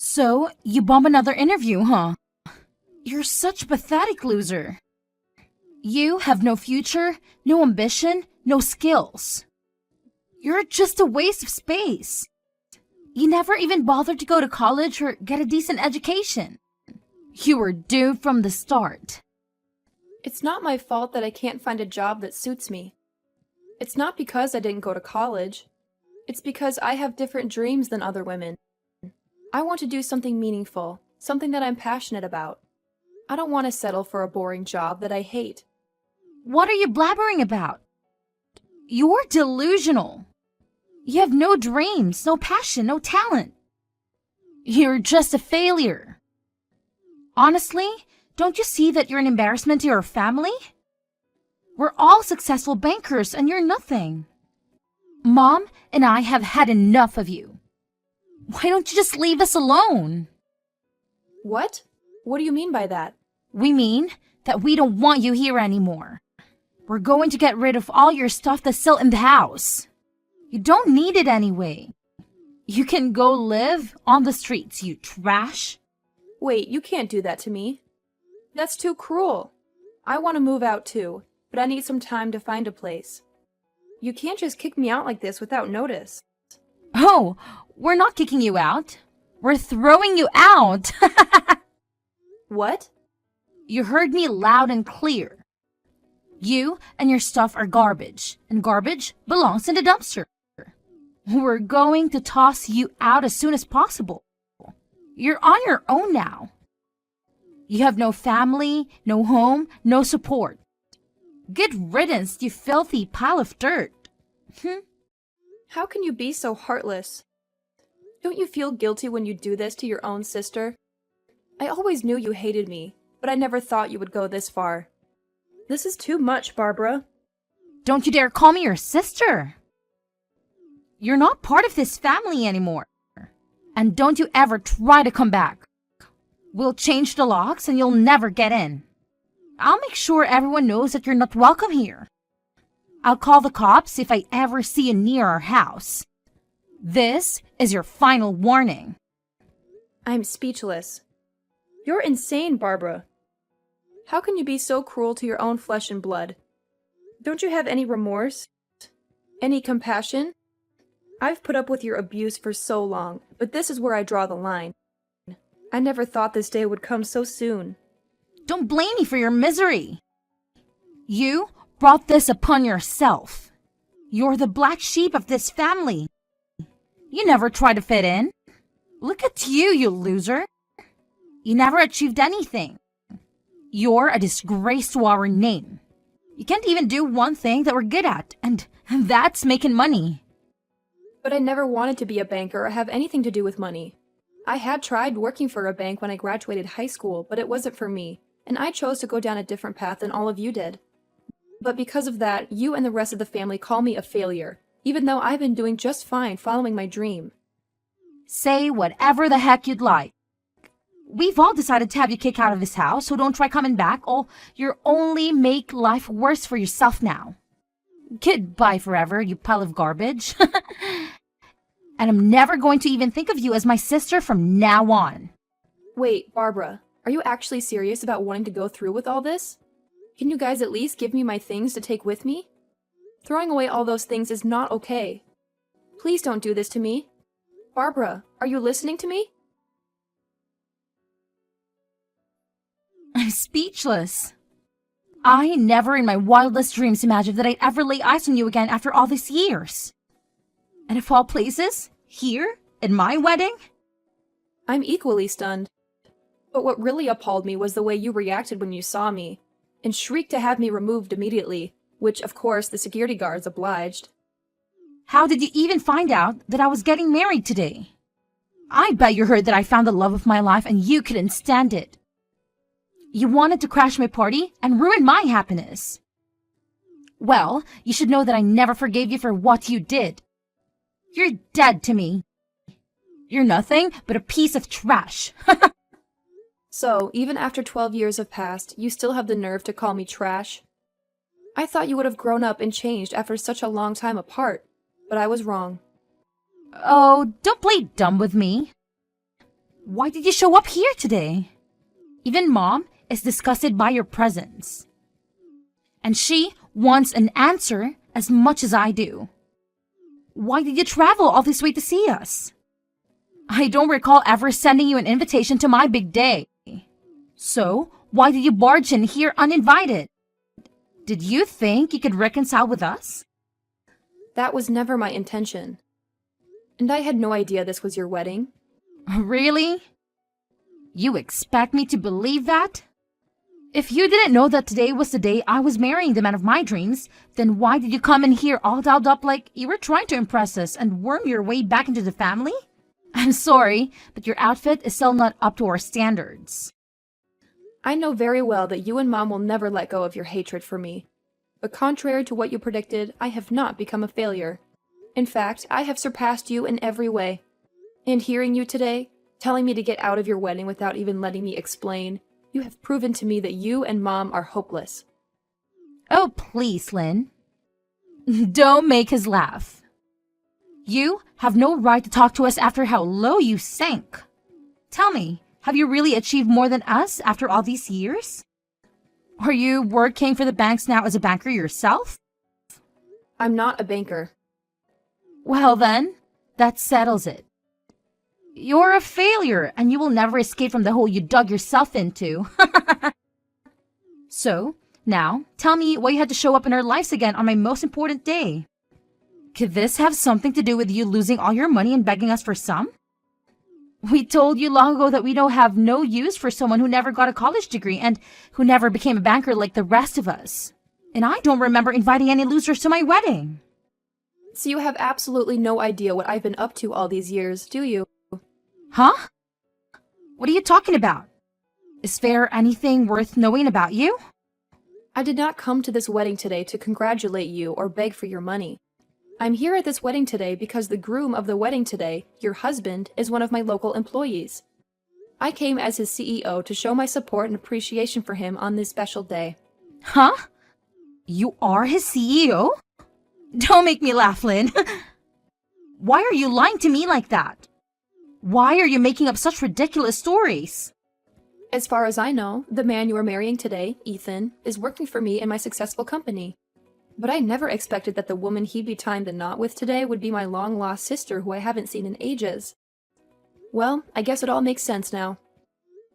So, you bomb another interview, huh? You're such a pathetic loser. You have no future, no ambition, no skills. You're just a waste of space. You never even bothered to go to college or get a decent education. You were doomed from the start. It's not my fault that I can't find a job that suits me. It's not because I didn't go to college. It's because I have different dreams than other women. I want to do something meaningful, something that I'm passionate about. I don't want to settle for a boring job that I hate. What are you blabbering about? You're delusional. You have no dreams, no passion, no talent. You're just a failure. Honestly, don't you see that you're an embarrassment to your family? We're all successful bankers and you're nothing. Mom and I have had enough of you. Why don't you just leave us alone? What? What do you mean by that? We mean that we don't want you here anymore. We're going to get rid of all your stuff that's still in the house. You don't need it anyway. You can go live on the streets, you trash. Wait, you can't do that to me. That's too cruel. I want to move out too, but I need some time to find a place. You can't just kick me out like this without notice. Oh, we're not kicking you out. We're throwing you out. What? You heard me loud and clear. You and your stuff are garbage, and garbage belongs in the dumpster. We're going to toss you out as soon as possible. You're on your own now. You have no family, no home, no support. Good riddance, you filthy pile of dirt. How can you be so heartless? Don't you feel guilty when you do this to your own sister? I always knew you hated me, but I never thought you would go this far. This is too much, Barbara. Don't you dare call me your sister. You're not part of this family anymore. And don't you ever try to come back. We'll change the locks and you'll never get in. I'll make sure everyone knows that you're not welcome here. I'll call the cops if I ever see you near our house. This is your final warning. I'm speechless. You're insane, Barbara. How can you be so cruel to your own flesh and blood? Don't you have any remorse? Any compassion? I've put up with your abuse for so long, but this is where I draw the line. I never thought this day would come so soon. Don't blame me for your misery. You brought this upon yourself. You're the black sheep of this family. You never tried to fit in. Look at you, you loser. You never achieved anything. You're a disgrace to our name. You can't even do one thing that we're good at, and that's making money. But I never wanted to be a banker or have anything to do with money. I had tried working for a bank when I graduated high school, but it wasn't for me, and I chose to go down a different path than all of you did. But because of that, you and the rest of the family call me a failure, even though I've been doing just fine following my dream. Say whatever the heck you'd like. We've all decided to have you kick out of this house, so don't try coming back, or you'll only make life worse for yourself now. Goodbye forever, you pile of garbage. And I'm never going to even think of you as my sister from now on. Wait, Barbara, are you actually serious about wanting to go through with all this? Can you guys at least give me my things to take with me? Throwing away all those things is not okay. Please don't do this to me. Barbara, are you listening to me? I'm speechless. I never in my wildest dreams imagined that I'd ever lay eyes on you again after all these years. And of all places, here, at my wedding? I'm equally stunned. But what really appalled me was the way you reacted when you saw me, and shrieked to have me removed immediately, which, of course, the security guards obliged. How did you even find out that I was getting married today? I bet you heard that I found the love of my life and you couldn't stand it. You wanted to crash my party and ruin my happiness. Well, you should know that I never forgave you for what you did. You're dead to me. You're nothing but a piece of trash. So, even after 12 years have passed, you still have the nerve to call me trash? I thought you would have grown up and changed after such a long time apart, but I was wrong. Oh, don't play dumb with me. Why did you show up here today? Even Mom is disgusted by your presence. And she wants an answer as much as I do. Why did you travel all this way to see us? I don't recall ever sending you an invitation to my big day. So, why did you barge in here uninvited? Did you think you could reconcile with us? That was never my intention. And I had no idea this was your wedding. Really? You expect me to believe that? If you didn't know that today was the day I was marrying the man of my dreams, then why did you come in here all dolled up like you were trying to impress us and worm your way back into the family? I'm sorry, but your outfit is still not up to our standards. I know very well that you and Mom will never let go of your hatred for me. But contrary to what you predicted, I have not become a failure. In fact, I have surpassed you in every way. And hearing you today, telling me to get out of your wedding without even letting me explain, you have proven to me that you and Mom are hopeless. Oh, please, Lynn. Don't make us laugh. You have no right to talk to us after how low you sank. Tell me, have you really achieved more than us after all these years? Are you working for the banks now as a banker yourself? I'm not a banker. Well then, that settles it. You're a failure, and you will never escape from the hole you dug yourself into. So, now, tell me why you had to show up in our lives again on my most important day. Could this have something to do with you losing all your money and begging us for some? We told you long ago that we don't have no use for someone who never got a college degree and who never became a banker like the rest of us. And I don't remember inviting any losers to my wedding. So you have absolutely no idea what I've been up to all these years, do you? Huh? What are you talking about? Is there anything worth knowing about you? I did not come to this wedding today to congratulate you or beg for your money. I'm here at this wedding today because the groom of the wedding today, your husband, is one of my local employees. I came as his CEO to show my support and appreciation for him on this special day. Huh? You are his CEO? Don't make me laugh, Lynn. Why are you lying to me like that? Why are you making up such ridiculous stories? As far as I know, the man you are marrying today, Ethan, is working for me in my successful company. But I never expected that the woman he'd be tying the knot with today would be my long-lost sister who I haven't seen in ages. Well, I guess it all makes sense now.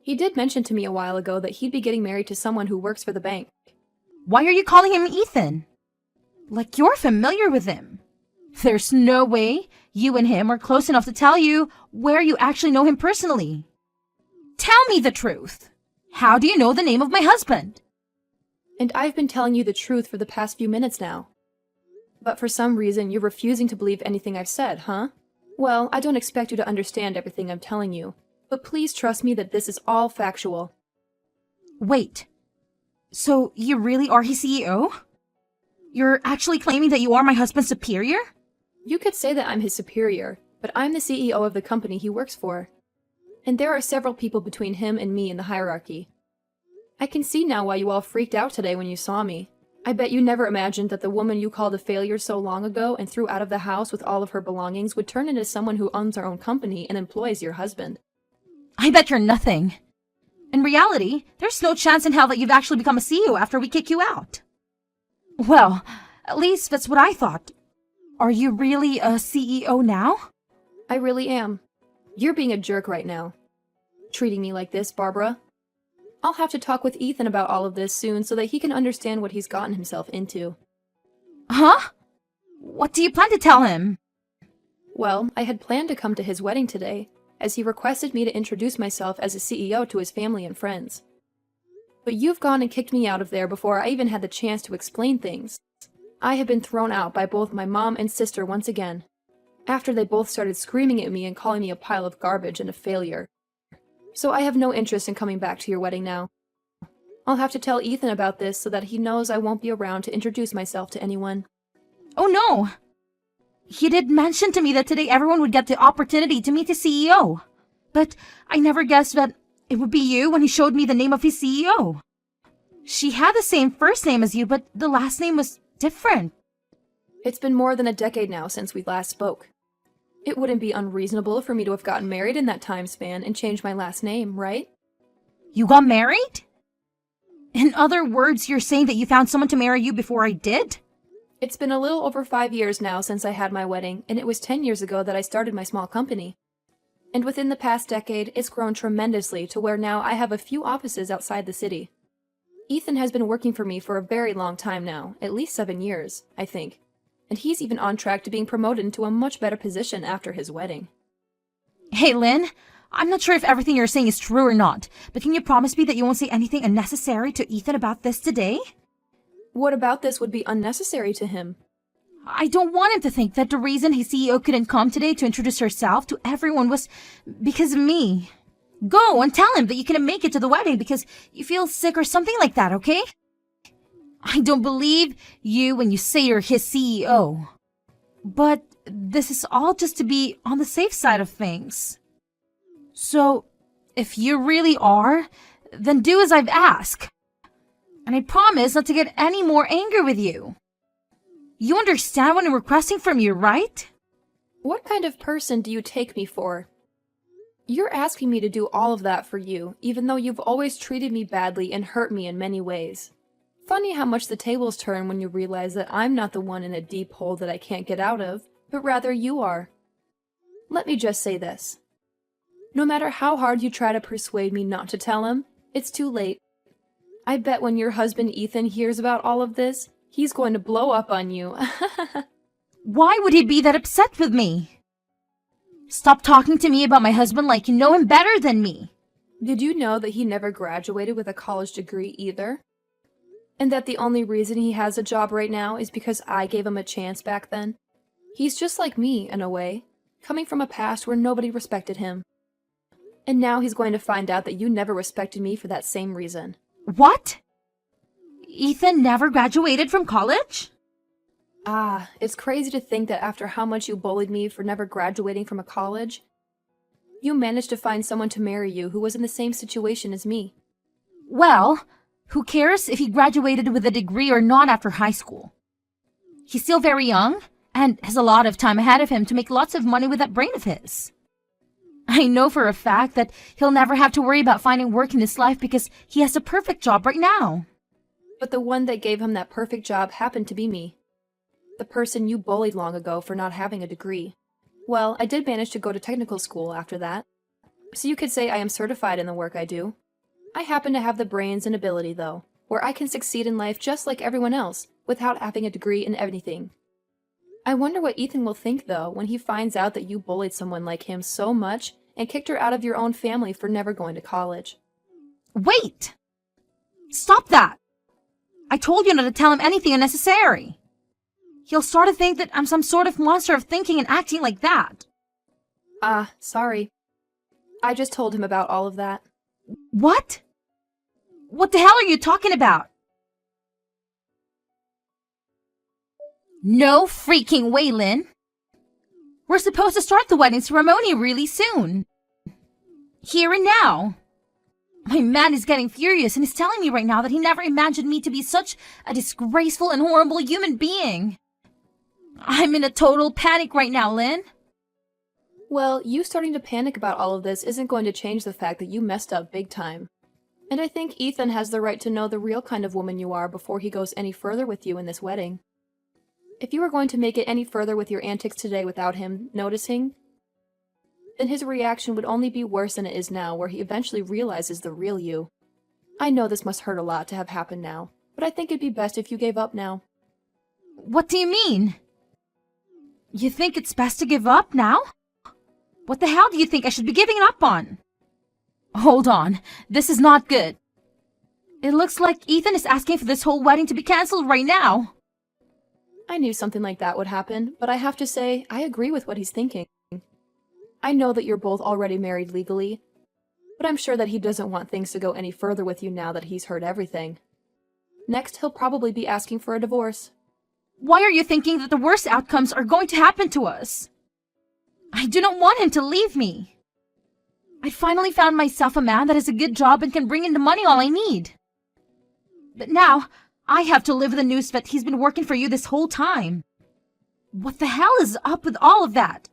He did mention to me a while ago that he'd be getting married to someone who works for the bank. Why are you calling him Ethan? Like you're familiar with him. There's no way you and him are close enough to tell you where you actually know him personally. Tell me the truth. How do you know the name of my husband? And I've been telling you the truth for the past few minutes now. But for some reason, you're refusing to believe anything I've said, huh? Well, I don't expect you to understand everything I'm telling you, but please trust me that this is all factual. Wait. So you really are his CEO? You're actually claiming that you are my husband's superior? You could say that I'm his superior, but I'm the CEO of the company he works for. And there are several people between him and me in the hierarchy. I can see now why you all freaked out today when you saw me. I bet you never imagined that the woman you called a failure so long ago and threw out of the house with all of her belongings would turn into someone who owns her own company and employs your husband. I bet you're nothing. In reality, there's no chance in hell that you've actually become a CEO after we kick you out. Well, at least that's what I thought. Are you really a CEO now? I really am. You're being a jerk right now. Treating me like this, Barbara. I'll have to talk with Ethan about all of this soon so that he can understand what he's gotten himself into. Huh? What do you plan to tell him? Well, I had planned to come to his wedding today, as he requested me to introduce myself as a CEO to his family and friends. But you've gone and kicked me out of there before I even had the chance to explain things. I have been thrown out by both my mom and sister once again, after they both started screaming at me and calling me a pile of garbage and a failure. So I have no interest in coming back to your wedding now. I'll have to tell Ethan about this so that he knows I won't be around to introduce myself to anyone. Oh no! He did mention to me that today everyone would get the opportunity to meet the CEO. But I never guessed that it would be you when he showed me the name of his CEO. She had the same first name as you, but the last name was different. It's been more than a decade now since we last spoke. It wouldn't be unreasonable for me to have gotten married in that time span and changed my last name, right? You got married? In other words, you're saying that you found someone to marry you before I did? It's been a little over 5 years now since I had my wedding, and it was 10 years ago that I started my small company. And within the past decade, it's grown tremendously to where now I have a few offices outside the city. Ethan has been working for me for a very long time now, at least 7 years, I think. And he's even on track to being promoted into a much better position after his wedding. Hey, Lynn, I'm not sure if everything you're saying is true or not, but can you promise me that you won't say anything unnecessary to Ethan about this today? What about this would be unnecessary to him? I don't want him to think that the reason his CEO couldn't come today to introduce herself to everyone was because of me. Go and tell him that you couldn't make it to the wedding because you feel sick or something like that, okay? I don't believe you when you say you're his CEO. But this is all just to be on the safe side of things. So, if you really are, then do as I've asked. And I promise not to get any more angry with you. You understand what I'm requesting from you, right? What kind of person do you take me for? You're asking me to do all of that for you, even though you've always treated me badly and hurt me in many ways. Funny how much the tables turn when you realize that I'm not the one in a deep hole that I can't get out of, but rather you are. Let me just say this. No matter how hard you try to persuade me not to tell him, it's too late. I bet when your husband Ethan hears about all of this, he's going to blow up on you. Why would he be that upset with me? Stop talking to me about my husband like you know him better than me. Did you know that he never graduated with a college degree either? And that the only reason he has a job right now is because I gave him a chance back then? He's just like me, in a way, coming from a past where nobody respected him. And now he's going to find out that you never respected me for that same reason. What? Ethan never graduated from college? Ah, it's crazy to think that after how much you bullied me for never graduating from a college, you managed to find someone to marry you who was in the same situation as me. Well, who cares if he graduated with a degree or not after high school? He's still very young and has a lot of time ahead of him to make lots of money with that brain of his. I know for a fact that he'll never have to worry about finding work in his life because he has a perfect job right now. But the one that gave him that perfect job happened to be me. The person you bullied long ago for not having a degree. Well, I did manage to go to technical school after that. So you could say I am certified in the work I do. I happen to have the brains and ability, though, where I can succeed in life just like everyone else, without having a degree in anything. I wonder what Ethan will think, though, when he finds out that you bullied someone like him so much and kicked her out of your own family for never going to college. Wait! Stop that! I told you not to tell him anything unnecessary. He'll start to think that I'm some sort of monster of thinking and acting like that. Sorry. I just told him about all of that. What? What the hell are you talking about? No freaking way, Lynn. We're supposed to start the wedding ceremony really soon. Here and now. My man is getting furious and is telling me right now that he never imagined me to be such a disgraceful and horrible human being. I'm in a total panic right now, Lynn. Well, you starting to panic about all of this isn't going to change the fact that you messed up big time. And I think Ethan has the right to know the real kind of woman you are before he goes any further with you in this wedding. If you were going to make it any further with your antics today without him noticing, then his reaction would only be worse than it is now, where he eventually realizes the real you. I know this must hurt a lot to have happened now, but I think it'd be best if you gave up now. What do you mean? You think it's best to give up now? What the hell do you think I should be giving up on? Hold on, this is not good. It looks like Ethan is asking for this whole wedding to be cancelled right now. I knew something like that would happen, but I have to say, I agree with what he's thinking. I know that you're both already married legally, but I'm sure that he doesn't want things to go any further with you now that he's heard everything. Next, he'll probably be asking for a divorce. Why are you thinking that the worst outcomes are going to happen to us? I do not want him to leave me. I finally found myself a man that has a good job and can bring in the money all I need. But now, I have to live with the news that he's been working for you this whole time. What the hell is up with all of that?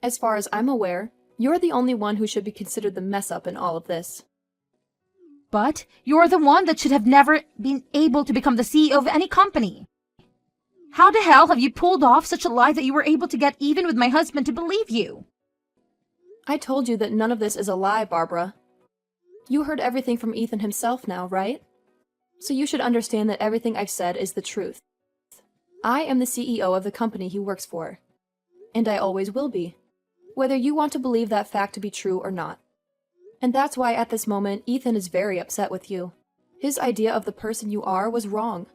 As far as I'm aware, you're the only one who should be considered the mess-up in all of this. But you're the one that should have never been able to become the CEO of any company. How the hell have you pulled off such a lie that you were able to get even with my husband to believe you? I told you that none of this is a lie, Barbara. You heard everything from Ethan himself now, right? So you should understand that everything I've said is the truth. I am the CEO of the company he works for. And I always will be, whether you want to believe that fact to be true or not. And that's why at this moment, Ethan is very upset with you. His idea of the person you are was wrong.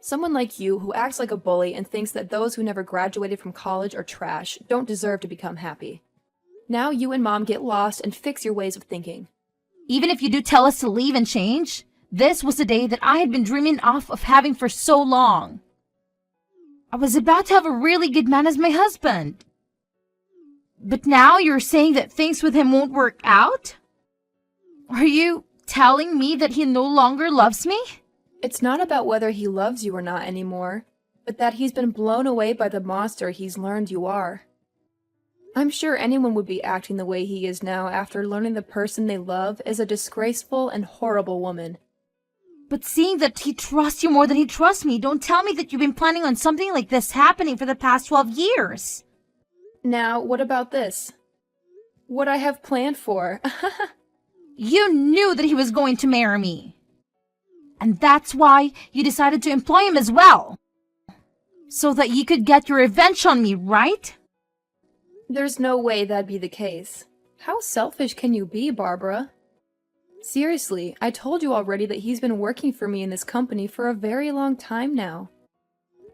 Someone like you who acts like a bully and thinks that those who never graduated from college are trash don't deserve to become happy. Now you and Mom get lost and fix your ways of thinking. Even if you do tell us to leave and change, this was the day that I had been dreaming of having for so long. I was about to have a really good man as my husband. But now you're saying that things with him won't work out? Are you telling me that he no longer loves me? It's not about whether he loves you or not anymore, but that he's been blown away by the monster he's learned you are. I'm sure anyone would be acting the way he is now after learning the person they love is a disgraceful and horrible woman. But seeing that he trusts you more than he trusts me, don't tell me that you've been planning on something like this happening for the past 12 years. Now, what about this? What I have planned for. You knew that he was going to marry me. And that's why you decided to employ him as well. So that you could get your revenge on me, right? There's no way that'd be the case. How selfish can you be, Barbara? Seriously, I told you already that he's been working for me in this company for a very long time now.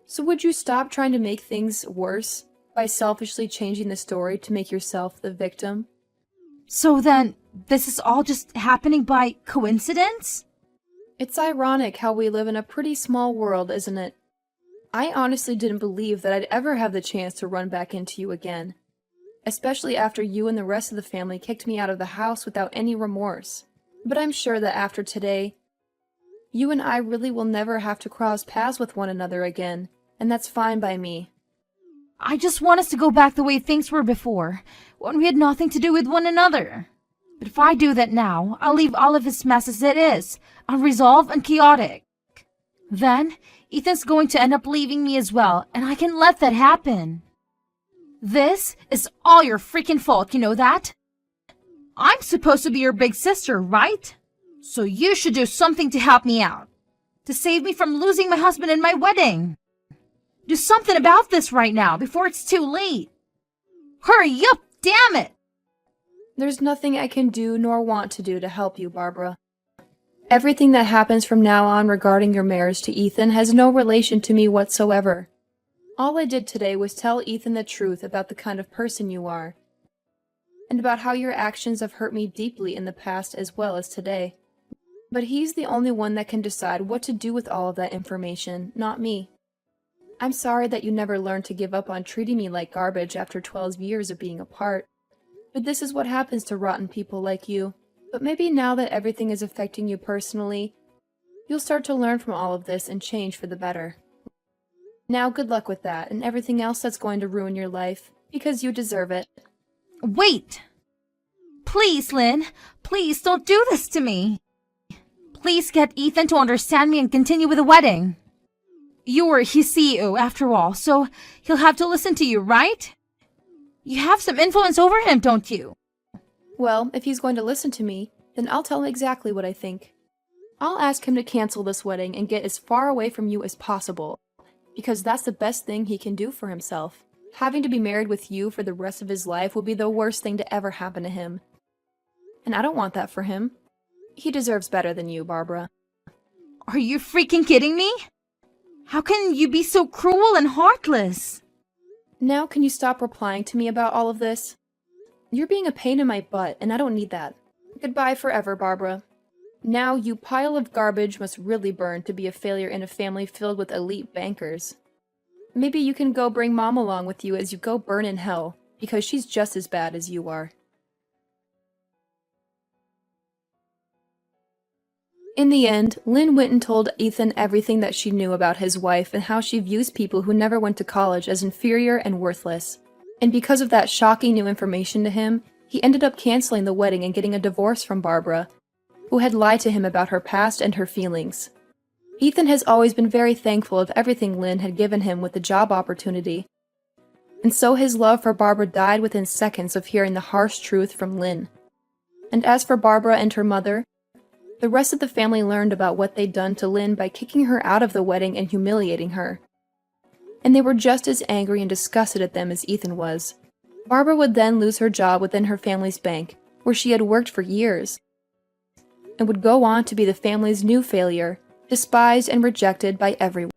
So would you stop trying to make things worse by selfishly changing the story to make yourself the victim? So then, this is all just happening by coincidence? It's ironic how we live in a pretty small world, isn't it? I honestly didn't believe that I'd ever have the chance to run back into you again. Especially after you and the rest of the family kicked me out of the house without any remorse. But I'm sure that after today, you and I really will never have to cross paths with one another again, and that's fine by me. I just want us to go back the way things were before, when we had nothing to do with one another. But if I do that now, I'll leave all of this mess as it is, unresolved and chaotic. Then, Ethan's going to end up leaving me as well, and I can let that happen. This is all your freaking fault, you know that? I'm supposed to be your big sister, right? So you should do something to help me out. To save me from losing my husband and my wedding. Do something about this right now, before it's too late. Hurry up, damn it! There's nothing I can do nor want to do to help you, Barbara. Everything that happens from now on regarding your marriage to Ethan has no relation to me whatsoever. All I did today was tell Ethan the truth about the kind of person you are, and about how your actions have hurt me deeply in the past as well as today. But he's the only one that can decide what to do with all of that information, not me. I'm sorry that you never learned to give up on treating me like garbage after 12 years of being apart. But this is what happens to rotten people like you. But maybe now that everything is affecting you personally, you'll start to learn from all of this and change for the better. Now, good luck with that and everything else that's going to ruin your life, because you deserve it. Wait! Please, Lynn, please don't do this to me. Please get Ethan to understand me and continue with the wedding. You're his CEO, after all, so he'll have to listen to you, right? You have some influence over him, don't you? Well, if he's going to listen to me, then I'll tell him exactly what I think. I'll ask him to cancel this wedding and get as far away from you as possible, because that's the best thing he can do for himself. Having to be married with you for the rest of his life will be the worst thing to ever happen to him. And I don't want that for him. He deserves better than you, Barbara. Are you freaking kidding me? How can you be so cruel and heartless? Now can you stop replying to me about all of this? You're being a pain in my butt, and I don't need that. Goodbye forever, Barbara. Now you pile of garbage must really burn to be a failure in a family filled with elite bankers. Maybe you can go bring Mom along with you as you go burn in hell, because she's just as bad as you are. In the end, Lynn went and told Ethan everything that she knew about his wife and how she views people who never went to college as inferior and worthless. And because of that shocking new information to him, he ended up canceling the wedding and getting a divorce from Barbara, who had lied to him about her past and her feelings. Ethan has always been very thankful of everything Lynn had given him with the job opportunity, and so his love for Barbara died within seconds of hearing the harsh truth from Lynn. And as for Barbara and her mother, the rest of the family learned about what they'd done to Lynn by kicking her out of the wedding and humiliating her. And they were just as angry and disgusted at them as Ethan was. Barbara would then lose her job within her family's bank, where she had worked for years, and would go on to be the family's new failure, despised and rejected by everyone.